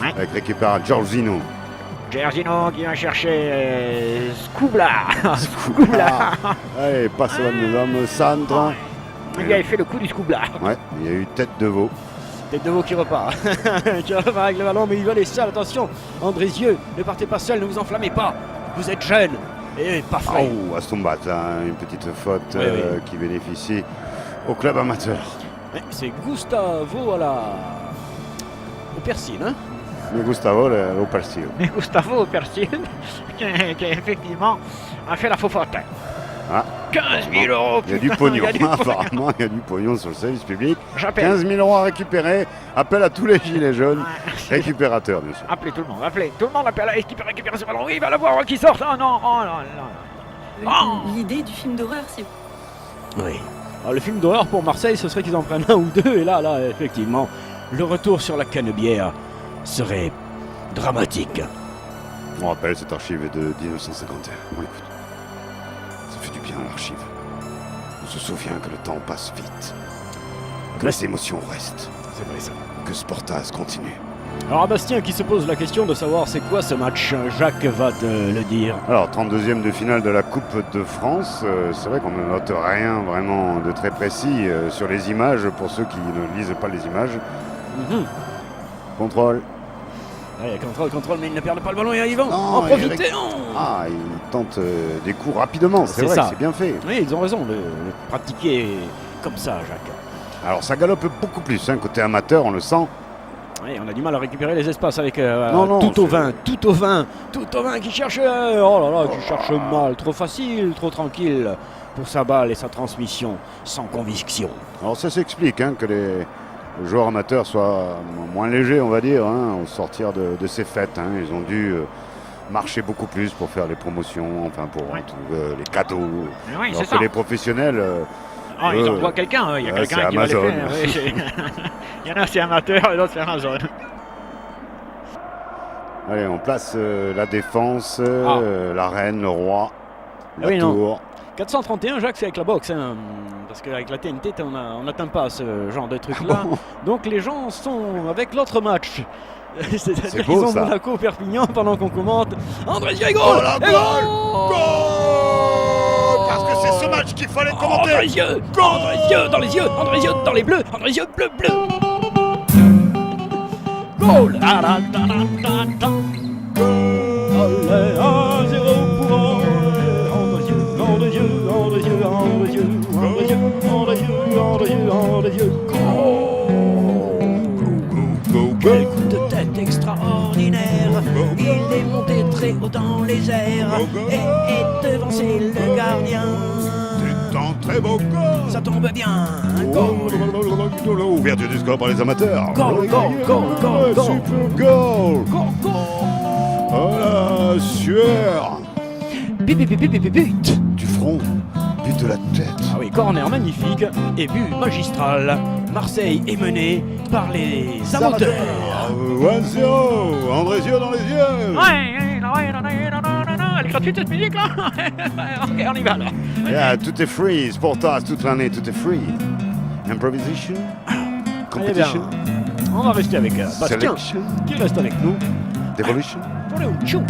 Ouais. Avec récupère Giorgino. Gersino qui va chercher Skubla. Skubla. Allez, passe dans le centre. Il avait fait le coup du Skubla. Ouais, il y a eu tête de veau. Tête de veau qui repart. Qui repart avec le ballon, mais il va les seuls. Attention, Andrézieux, ne partez pas seul, ne vous enflammez pas. Vous êtes jeune et pas frais. Oh, Astombat, une petite faute Oui. qui bénéficie au club amateur. Ouais, c'est Gustavo au persil, hein. Mais Gustavo, au persil. Mais Gustavo au persil, qui effectivement a fait la faux faute. Ah. 15 000 euros. Il y a du putain, pognon, il y a du pognon. apparemment, il y a du pognon sur le service public. J'appelle. 15 000 euros à récupérer. Appel à tous les gilets jaunes. Ouais. Récupérateurs, bien sûr. Appelez tout le monde, appelez. Tout le monde appelle à équipe récupérer ce ballon. Oui, il va l'avoir qui sort. Oh non, oh non, non. Oh. L'idée du film d'horreur, c'est... Oui. Alors, le film d'horreur pour Marseille, ce serait qu'ils en prennent un ou deux. Et là, effectivement, le retour sur la canebière serait dramatique. On rappelle, cette archive est de 1951. Bon, écoute, ça fait du bien l'archive. On se souvient que le temps passe vite. Que les émotions restent. C'est vrai ça. Que Sportaz continue. Alors à Bastien qui se pose la question de savoir c'est quoi ce match, Jacques va te le dire. Alors, 32e de finale de la Coupe de France. C'est vrai qu'on ne note rien vraiment de très précis sur les images, pour ceux qui ne lisent pas les images. Contrôle. Allez, contrôle, mais il ne perd pas le ballon et ils vont Non, en profiter. Ah, il tente des coups rapidement, c'est vrai, ça. c'est bien fait. Oui, ils ont raison de pratiquer comme ça, Jacques. Alors, ça galope beaucoup plus, hein, côté amateur, on le sent. Oui, on a du mal à récupérer les espaces avec Non, tout au vin qui cherche, oh là là, qui cherche mal, trop facile, trop tranquille pour sa balle et sa transmission, sans conviction. Alors, ça s'explique, hein, que les joueurs amateurs soient moins légers, on va dire, hein, au sortir de ces fêtes. Hein. Ils ont dû marcher beaucoup plus pour faire les promotions, enfin pour les cadeaux. Oui, Alors que les professionnels... ils envoient quelqu'un, il y a quelqu'un qui va les Amazon. faire. Oui, il y en a c'est amateur et l'autre c'est Amazon. Allez, on place la défense, la reine, le roi, la oui, non. tour. 431, Jacques, c'est avec la boxe, hein, parce qu'avec la TNT, on n'atteint pas ce genre de truc-là. Donc les gens sont avec l'autre match. C'est-à-dire qu'ils ont Monaco, Perpignan pendant qu'on commente. Andrézieux, goal! Oh la goal! Goal! Parce que c'est ce match qu'il fallait commenter! Andrézieux! Andrézieux dans les yeux! Andrézieux dans les bleus! Andrézieux bleu! Goal! Allez, 1-0 pour Andrézieux. Quel coup de tête extraordinaire. Il est monté très haut dans les airs et devancé le gardien. C'est un très beau goal! Ça tombe bien. Goal. Ouverture du score par les amateurs. Goal. Super goal! Oh la sueur! But. Du front, but de la tête. Ah oui, corner magnifique et but magistral. Marseille est mené par les amateurs. 1-0, Andrézieux dans les yeux. Elle est gratuite cette musique là. Ok, on y va alors. Yeah, tout est free, Sportaz, toute l'année, tout est free. Improvisation, competition, On va rester avec Bastien selection, qui reste avec nous. devolution, Pour le chou.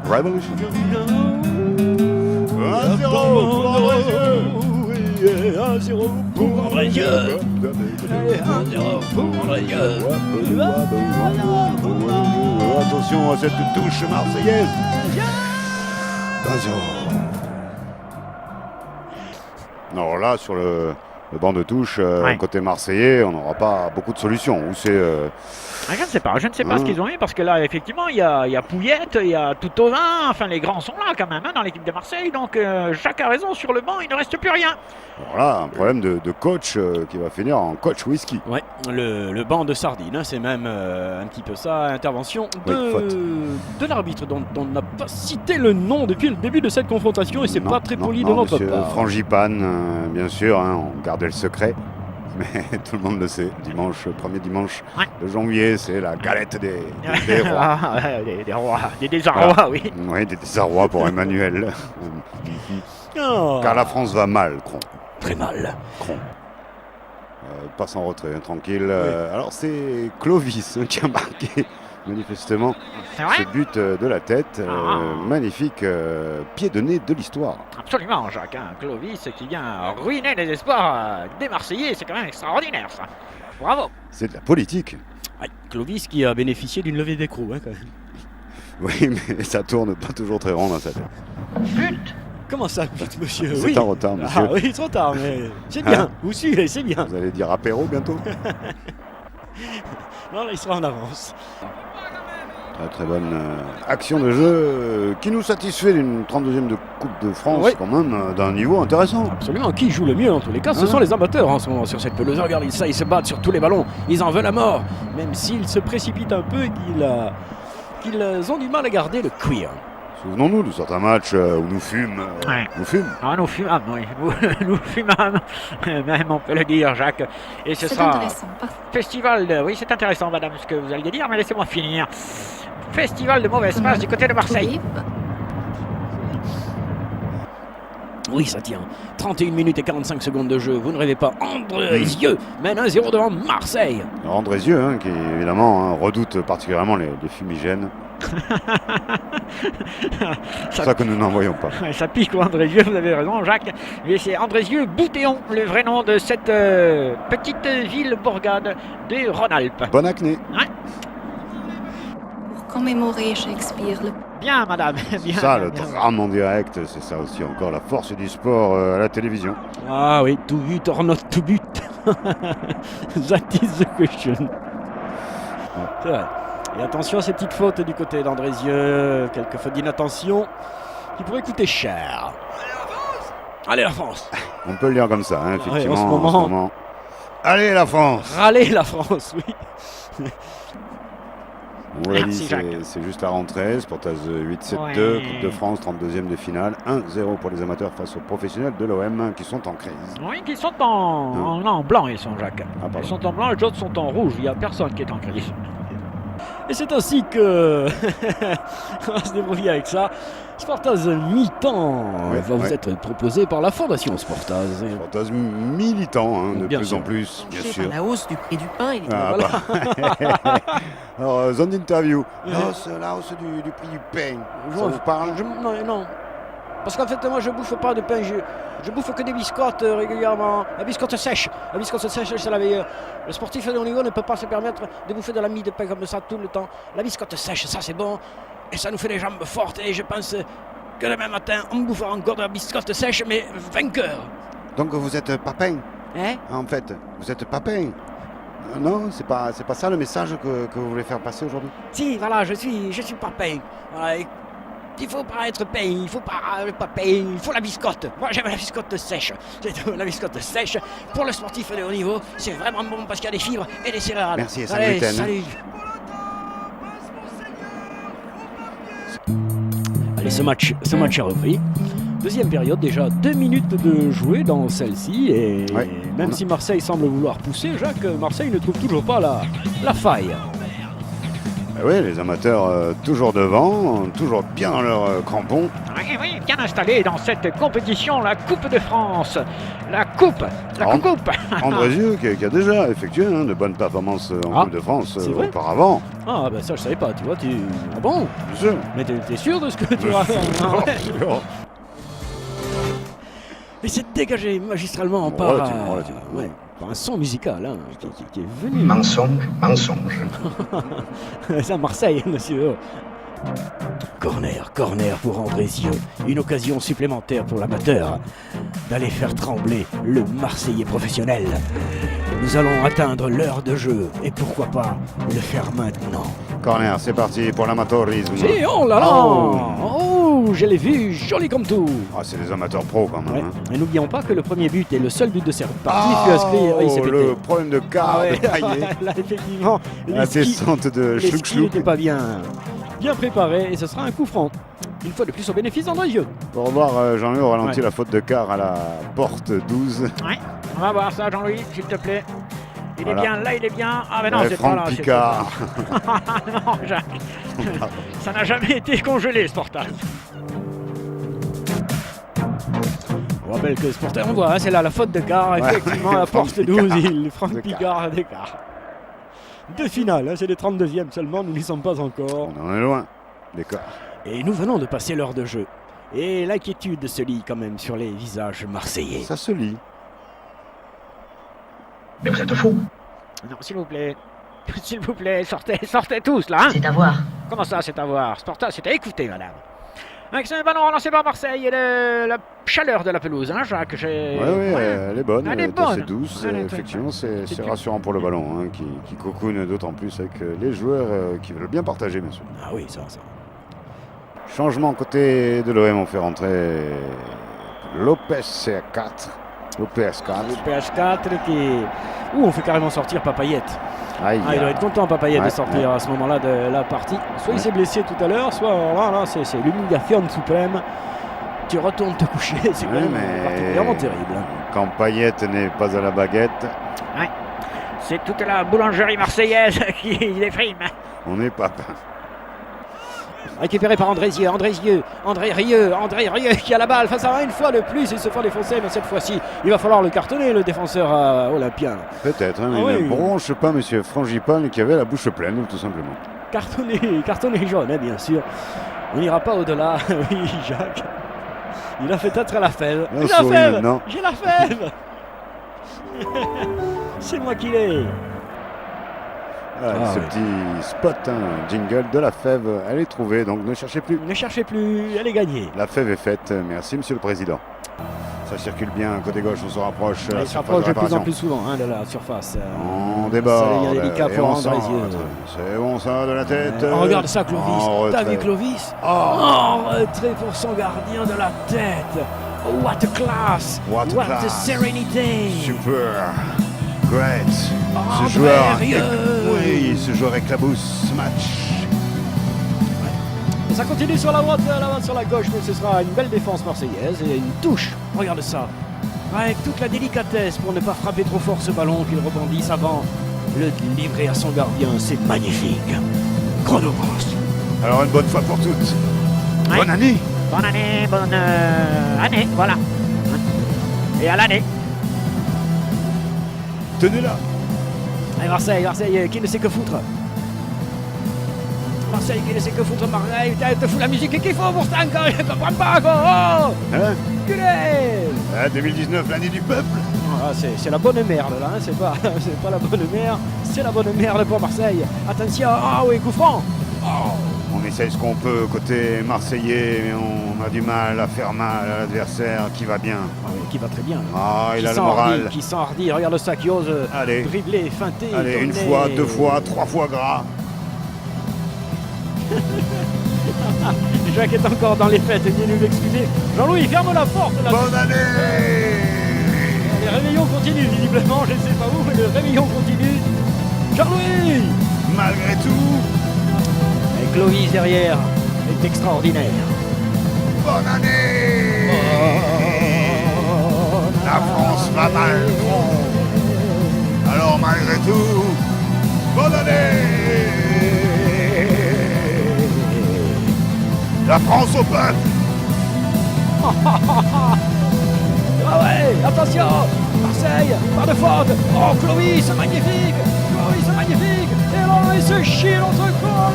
revolution. 1-0 pour Andrézieux. 1-0 pour Andrézieux. 1-0 pour Andrézieux. Attention à cette touche marseillaise. 1-0. Alors là, sur le banc de touche, côté marseillais, on n'aura pas beaucoup de solutions. Ou c'est... Je ne sais pas ce qu'ils ont eu parce que là effectivement il y a Pouillette, il y a Toutovin, enfin les grands sont là quand même dans l'équipe de Marseille, donc Jacques a raison, sur le banc il ne reste plus rien. Alors là, un problème de coach qui va finir en coach whisky. Ouais, le banc de sardines, hein, c'est même un petit peu ça, intervention de l'arbitre dont on n'a pas cité le nom depuis le début de cette confrontation et c'est pas très poli de notre part. Frangipane, bien sûr, hein, on gardait le secret. Mais tout le monde le sait, premier dimanche de janvier, c'est la galette des rois. Des rois, des désarrois, voilà. Oui. Oui, des désarrois pour Emmanuel. Car la France va mal, Cron. Très mal. Cron. passe en retrait, hein, tranquille. Alors c'est Clovis qui a marqué manifestement ce but de la tête. Magnifique pied de nez de l'histoire. Absolument, Jacques. Clovis qui vient ruiner les espoirs des Marseillais, c'est quand même extraordinaire ça. Bravo. C'est de la politique. Ouais, Clovis qui a bénéficié d'une levée d'écrou quand même. Oui, mais ça tourne pas toujours très rond dans sa tête. But. Comment ça, but, monsieur? C'est en retard, monsieur. Ah oui, trop tard, mais c'est bien. Vous suivez, c'est bien. Vous allez dire apéro bientôt? Non, là, il sera en avance. Très bonne action de jeu qui nous satisfait d'une 32e de Coupe de France, quand même d'un niveau intéressant. Absolument, qui joue le mieux en tous les cas, ce sont les amateurs en ce moment sur cette pelouse. Regardez ça, ils se battent sur tous les ballons, ils en veulent à mort, même s'ils se précipitent un peu et qu'ils ont du mal à garder le cuir. Souvenons-nous de certains matchs où nous fûmes. Nous fûmes. Ah, nous fûmes, oui. Nous fûmes, même on peut le dire, Jacques. Et ce sera intéressant. festival de... Oui, c'est intéressant, madame, ce que vous alliez dire, mais laissez-moi finir. Festival de mauvaise passe du côté de Marseille. Oui, ça tient. 31 minutes et 45 secondes de jeu. Vous ne rêvez pas. Andrézieux mène 1-0 devant Marseille. Alors Andrézieux, qui évidemment redoute particulièrement les fumigènes. C'est ça que nous n'en voyons pas. Ça pique, Andrézieux, vous avez raison, Jacques. Mais c'est Andrézieux Boutéon, le vrai nom de cette petite ville bourgade de Rhône-Alpes. Bonne acné. Ouais. Pour commémorer Shakespeare. Bien, madame. Bien, ça, le bien. drame en direct, c'est ça aussi encore la force du sport à la télévision. Ah oui, to but or not to but. That is the question. C'est vrai. Et attention à ces petites fautes du côté d'Andrézieux, quelques fautes d'inattention qui pourraient coûter cher. Allez la France. On peut le dire comme ça, effectivement. Ouais, en ce moment. Allez la France. Râlez la France, oui. On l'a dit, c'est juste la rentrée. Sportaz 8-7-2, Coupe de France, 32e de finale. 1-0 pour les amateurs face aux professionnels de l'OM qui sont en crise. Oui, qui sont en blanc, ils sont, Jacques. Ils sont en blanc, les autres sont en rouge. Il n'y a personne qui est en crise. Et c'est ainsi que on va se débrouiller avec ça. Sportaz mi-temps va vous être proposé par la Fondation Sportaz. Sportaz militant, de plus en plus, bien sûr. Par la hausse du prix du pain. Alors, zone d'interview. La hausse du prix du pain. Ça vous parle? Non. Parce qu'en fait, moi, je bouffe pas de pain. Je bouffe que des biscottes régulièrement. La biscotte sèche. La biscotte sèche, c'est la meilleure. Le sportif de haut niveau ne peut pas se permettre de bouffer de la mie de pain comme ça tout le temps. La biscotte sèche, ça c'est bon. Et ça nous fait les jambes fortes. Et je pense que demain matin, on bouffera encore de la biscotte sèche, mais vainqueur. Donc vous êtes papin? En fait, vous êtes papin? Non, c'est pas ça le message que vous voulez faire passer aujourd'hui? Si, voilà, je suis papin. Voilà, il faut pas être pain, il faut pas le pain, il faut la biscotte. Moi j'aime la biscotte sèche. C'est tout, la biscotte sèche. Pour le sportif de haut niveau, c'est vraiment bon parce qu'il y a des fibres et des céréales. Merci, salut. Salut. Allez, ce match a repris. Deuxième période, déjà 2 minutes de jouer dans celle-ci. Et même si Marseille semble vouloir pousser, Jacques, Marseille ne trouve toujours pas la faille. Oui, les amateurs toujours devant, toujours bien dans leurs crampons. Oui, bien installés dans cette compétition, la Coupe de France. La coupe. Andrézieux qui a déjà effectué de bonnes performances en Coupe de France auparavant. Ah, ben ça je savais pas, tu vois. Ah bon? Bien sûr. Mais t'es sûr de ce que tu vas faire? Et c'est dégagé magistralement par un son musical qui est venu. Mensonge. C'est à Marseille, monsieur. Corner pour Andrézieux. Une occasion supplémentaire pour l'amateur d'aller faire trembler le Marseillais professionnel. Nous allons atteindre l'heure de jeu et pourquoi pas le faire maintenant. Corner, c'est parti pour l'amateurisme. Si, oh là là! Oh, je l'ai vu, joli comme tout. Ah, c'est les amateurs pros quand même. Et n'oublions pas que le premier but et le seul but de cette partie fut inscrit. Il s'est pété. Le problème de quart de Payet. Là, effectivement, la descente de Chouchlou n'était pas bien préparé et ce sera un coup franc. Une fois de plus au bénéfice d'Andrézieux. Pour revoir Jean-Louis au ralenti la faute de quart à la porte 12. Ouais, on va voir ça Jean-Louis, s'il te plaît. Il est bien, là il est bien. Ah mais non, c'est pas là. Picard. Non, Jacques. Ça n'a jamais été congelé, Sportaz. Je rappelle que Sporting, on voit, hein, c'est là la faute de Gare, effectivement, la force de 12, Franck Picard d'écart. Deux finales, hein, c'est les 32e seulement, nous n'y sommes pas encore. On en est loin, l'écart. Et nous venons de passer l'heure de jeu. Et l'inquiétude se lit quand même sur les visages marseillais. Ça se lit. Mais vous êtes fous. Non, s'il vous plaît. S'il vous plaît, sortez tous là, hein. C'est à voir. Comment ça, c'est à voir? Sporting, c'est à écouter, madame. Avec ce ballon relancé par Marseille et la chaleur de la pelouse, hein, Jacques. Oui, elle est bonne, Elle est assez bonne. douce. Elle est Effectivement, c'est C'est rassurant pour le ballon, hein, qui cocoune d'autant plus avec les joueurs qui veulent bien partager, bien sûr. Ah oui, ça. Changement côté de l'OM, on fait rentrer Lopez C4. Lopez 4. Le PH4 qui... Ouh, on fait carrément sortir Papayette. Aïe, Ah, il doit être content, Papayette, Ouais, de sortir à ce moment-là de la partie. Soit il s'est blessé tout à l'heure, soit là, c'est l'humiliation suprême. Tu retournes te coucher, c'est quand même particulièrement terrible. Quand Payet n'est pas à la baguette, C'est toute la boulangerie marseillaise qui déprime. on n'est pas. Récupéré par André Rieu qui a la balle face à une fois de plus, il se fait défoncer, mais cette fois-ci, il va falloir le cartonner, le défenseur olympien. Peut-être, hein, Ah mais oui. ne bronche pas monsieur Frangipane qui avait la bouche pleine, tout simplement. Cartonné jaune, hein, bien sûr. On n'ira pas au-delà, oui, Jacques. Il a fait être à la fève. On J'ai la sourit fève. maintenant. J'ai la fève. C'est moi qui l'ai. Ce oui. petit spot, jingle de la fève, elle est trouvée, donc ne cherchez plus. Ne cherchez plus, elle est gagnée. La fève est faite, merci monsieur le président. Ça circule bien, côté gauche, on se rapproche. Il se rapproche de plus en plus souvent, hein, de la surface. On déborde. Ça devient délicat et pour on André centre. Rieu. C'est bon ça, de la tête. Oh, regarde ça, Clovis. En T'as vu retrait. Clovis? Oh. En retrait pour son gardien de la tête. Oh, what a class! What a a class. serenity! Super. Great. André Ce joueur, Rieu. oui, ce joueur éclabousse ce match. Et ça continue sur la droite, sur la gauche, mais ce sera une belle défense marseillaise et une touche. Regarde ça. Avec toute la délicatesse pour ne pas frapper trop fort ce ballon qu'il rebondisse avant le livrer à son gardien. C'est magnifique. Chronocross. Alors une bonne fois pour toutes. Ouais. Bonne année. Bonne année, bonne année, voilà. Et à l'année. Tenez-la. Et Marseille qui ne sait que foutre. Marseille qui ne sait que foutre. Marseille, te fout la musique et qu'il faut pour ça encore. Je comprends pas quoi. Oh, Hein culé. 2019, l'année du peuple. Ah, c'est la bonne merde là, hein. c'est pas la bonne merde, c'est la bonne merde pour Marseille. Attention, ah oui, coup franc. Oh. On essaye ce qu'on peut côté marseillais, mais on a du mal à faire mal à l'adversaire qui va bien. Ah oui, qui va très bien. Là. Ah, il Qui a le s'enhardit, moral. Qui s'enhardit, regarde ça, qui ose Allez. dribbler, feinter. Allez, une tourner. fois, deux fois, trois fois gras. Jacques est encore dans les fêtes, viens nous l'excuser. Jean-Louis, ferme la porte là. Bonne année. Les réveillons continuent, visiblement, je ne sais pas où, mais le réveillon continue. Jean-Louis. Malgré tout, Et Clovis derrière est extraordinaire. bonne année. La France va mal. Alors malgré tout, bonne année. La France au peuple. Ah ouais, attention, Marseille, pas de faute. Oh, Clovis, c'est magnifique. Clovis, c'est magnifique. Et là, il se chie l'autre corps.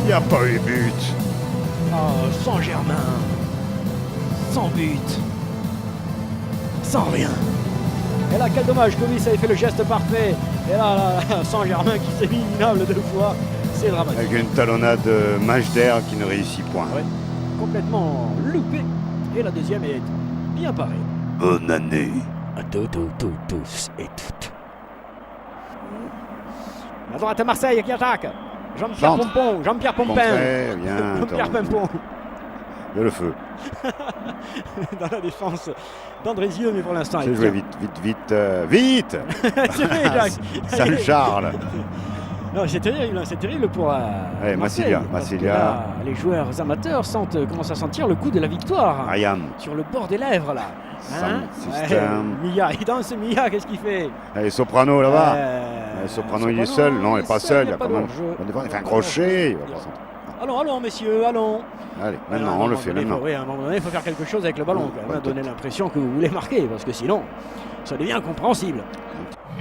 Il n'y a pas eu but. Oh, sans Germain, sans but, sans rien. Et là, quel dommage, Clovis avait fait le geste parfait. Et là, sans Germain qui s'est mis minable deux fois. C'est dramatique. Avec une talonnade Majder qui ne réussit point. Ouais, complètement loupé. Et la deuxième est bien parée. Bonne année. À tous et toutes. La droite à Marseille qui attaque. Jean-Pierre Centre. Pompon, Jean-Pierre Pompin. Contraire, bien. Jean-Pierre Pimpon Il y a le feu. dans la défense d'André Rieu, mais pour l'instant, C'est il joué tient. vite, vite. C'est vrai, Jacques. Salut Charles. Non, c'est terrible pour Allez, Marseille, Massilia, parce que Massilia. là, les joueurs amateurs commencent à sentir le coup de la victoire Ayam. sur le bord des lèvres là. Sound system. Mia, il danse Mia, qu'est-ce qu'il fait? Allez, Soprano là-bas. Euh, Soprano, il est seul. Non, il n'est pas seul. Il y a quand même. d'enjeu. Il fait un crochet. Il va pas s'en- Allons, messieurs, allons. Allez, maintenant, on le fait, maintenant. Oui, à un moment donné, il faut faire quelque chose avec le ballon, quand même, donner l'impression que vous voulez marquer, parce que sinon, ça devient incompréhensible.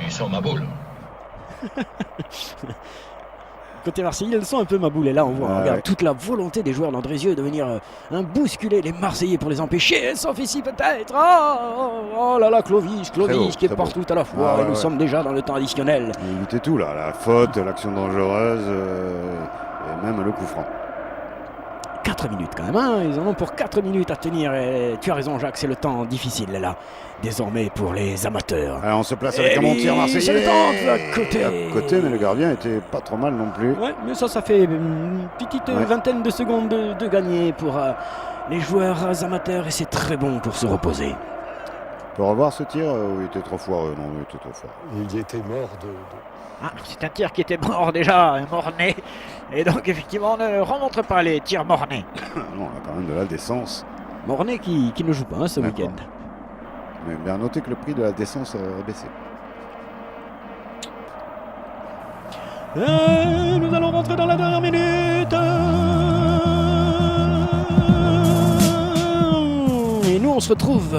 Ils sont ma boule. Côté Marseillais, ils sont un peu ma boule. Et là, on voit, regarde, toute la volonté des joueurs d'Andrézieux de venir bousculer les Marseillais pour les empêcher. Sauf ici, peut-être. Oh là là, Clovis qui est partout à la fois. Et nous sommes déjà dans le temps additionnel. Il évitait tout, là. La faute, l'action dangereuse, et même le coup franc. 4 minutes quand même, hein. Ils en ont pour 4 minutes à tenir. Et tu as raison, Jacques, c'est le temps difficile là, désormais pour les amateurs. Alors, on se place avec un bon tir marseillais. C'est le temps de l'autre côté. À côté, mais le gardien était pas trop mal non plus. Ouais, mais ça fait une petite vingtaine de secondes de gagner pour les joueurs amateurs et c'est très bon pour se reposer. On peut revoir ce tir où il était trop foireux. Non, il était trop fort. Il était mort de... Ah, c'est un tir qui était mort déjà, mort-né. Et donc effectivement, on ne remonte pas les tirs mort-nés. Non, on a quand même de la décence. Mort-né qui ne joue pas ce week-end. Mais bien noter que le prix de la décence a baissé. Nous allons rentrer dans la dernière minute. Et nous, on se retrouve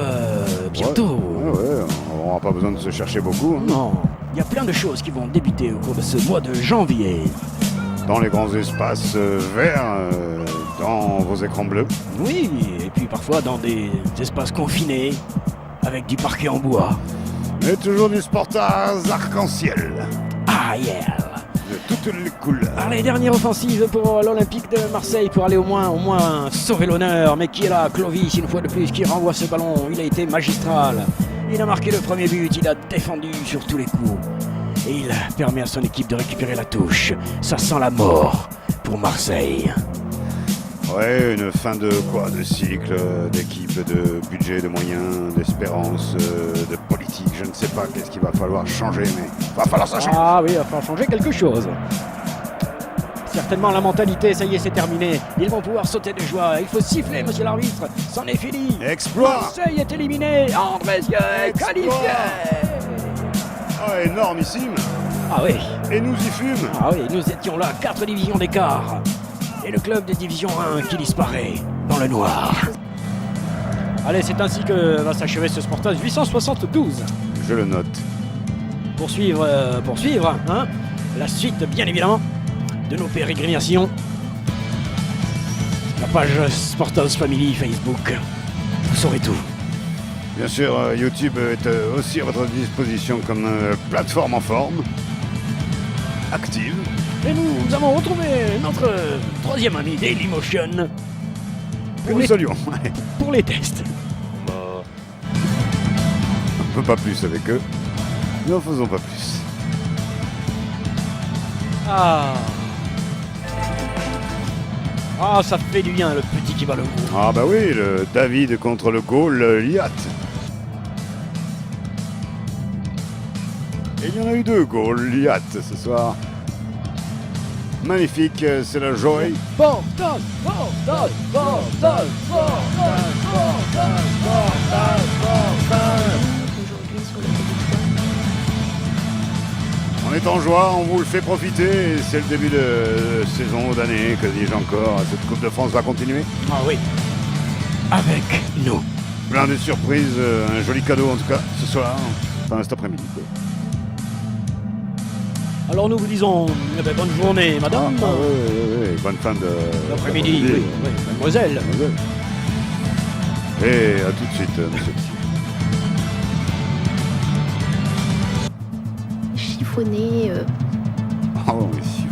bientôt. Ouais, on n'aura pas besoin de se chercher beaucoup. Hein. Non, il y a plein de choses qui vont débuter au cours de ce mois de janvier. Dans les grands espaces verts, dans vos écrans bleus. Oui, et puis parfois dans des espaces confinés, avec du parquet en bois. Et toujours du sportage arc-en-ciel. Ah, yeah. De toutes les couleurs. Alors, les dernières offensives pour l'Olympique de Marseille pour aller au moins sauver l'honneur. Mais qui est là? Clovis, une fois de plus, qui renvoie ce ballon. Il a été magistral. Il a marqué le premier but, il a défendu sur tous les coups. Et il permet à son équipe de récupérer la touche. Ça sent la mort pour Marseille. Ouais, une fin de quoi? De cycle, d'équipe, de budget, de moyens, d'espérance, de politique. Je ne sais pas qu'est-ce qu'il va falloir changer, mais il va falloir ça changer. Ah oui, il va falloir changer quelque chose. Certainement la mentalité, ça y est, c'est terminé. Ils vont pouvoir sauter de joie. Il faut siffler, monsieur l'arbitre. C'en est fini. Exploit. Marseille est éliminé. Andrézieux est qualifié. Oh, énormissime. Ah oui. Et nous y fûmes. Ah oui, nous étions là, 4 divisions d'écart. Et le club de division 1 qui disparaît dans le noir. Allez, c'est ainsi que va s'achever ce Sportage 872. Je le note. Poursuivre, hein, la suite, bien évidemment, de nos pérégrinations. La page Sporthouse Family Facebook. Vous saurez tout. Bien sûr, YouTube est aussi à votre disposition comme plateforme en forme. Active. Et nous avons retrouvé notre troisième ami Dailymotion. Pour nous saluons. Pour les tests. On ne peut pas plus avec eux. Nous n'en faisons pas plus. Ah, ça fait du bien, le petit qui bat le gros. Ah bah oui, le David contre le Goliath. Et il y en a eu 2 Goliath ce soir. Magnifique, c'est la joie. Sporthouse. Aujourd'hui sur le territoire. On est en joie, on vous le fait profiter. Et c'est le début de saison, d'année, que dis-je encore. Cette Coupe de France va continuer. Ah oui, avec nous. Plein de surprises, un joli cadeau en tout cas ce soir, enfin cet après-midi. Alors nous vous disons bonne journée, madame. Oui, bonne fin L'après-midi, oui, mademoiselle. Et à tout de suite, monsieur. Chiffonné. Oh oui.